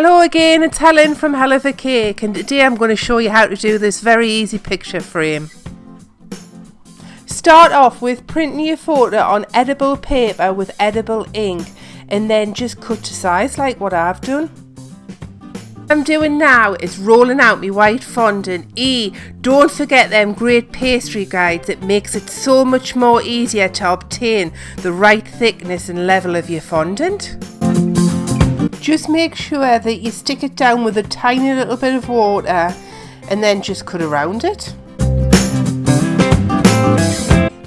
Hello again, it's Helen from Hell of a Cake, and today I'm going to show you how to do this very easy picture frame. Start off with printing your photo on edible paper with edible ink and then just cut to size like what I've done. What I'm doing now is rolling out my white fondant. Don't forget them great pastry guides. It makes it so much more easier to obtain the right thickness and level of your fondant. Just make sure that you stick it down with a tiny little bit of water and then just cut around it.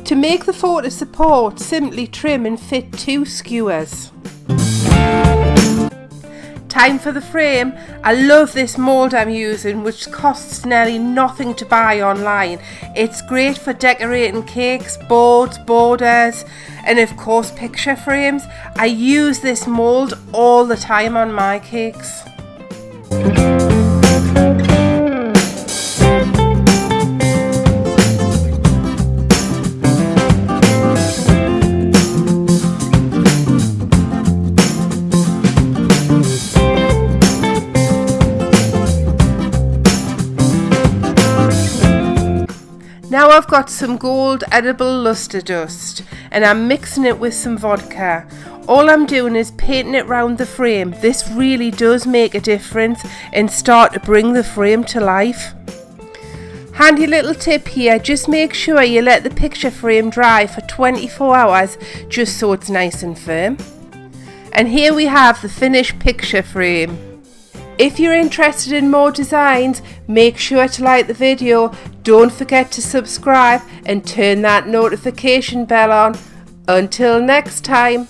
To make the photo support, simply trim and fit 2 skewers. Time for the frame. I love this mould I'm using, which costs nearly nothing to buy online. It's great for decorating cakes, boards, borders, and of course picture frames. I use this mould all the time on my cakes. Now I've got some gold edible lustre dust and I'm mixing it with some vodka. All I'm doing is painting it round the frame. This really does make a difference and start to bring the frame to life. Handy little tip here, just make sure you let the picture frame dry for 24 hours just so it's nice and firm. And here we have the finished picture frame. If you're interested in more designs, make sure to like the video, don't forget to subscribe and turn that notification bell on. Until next time.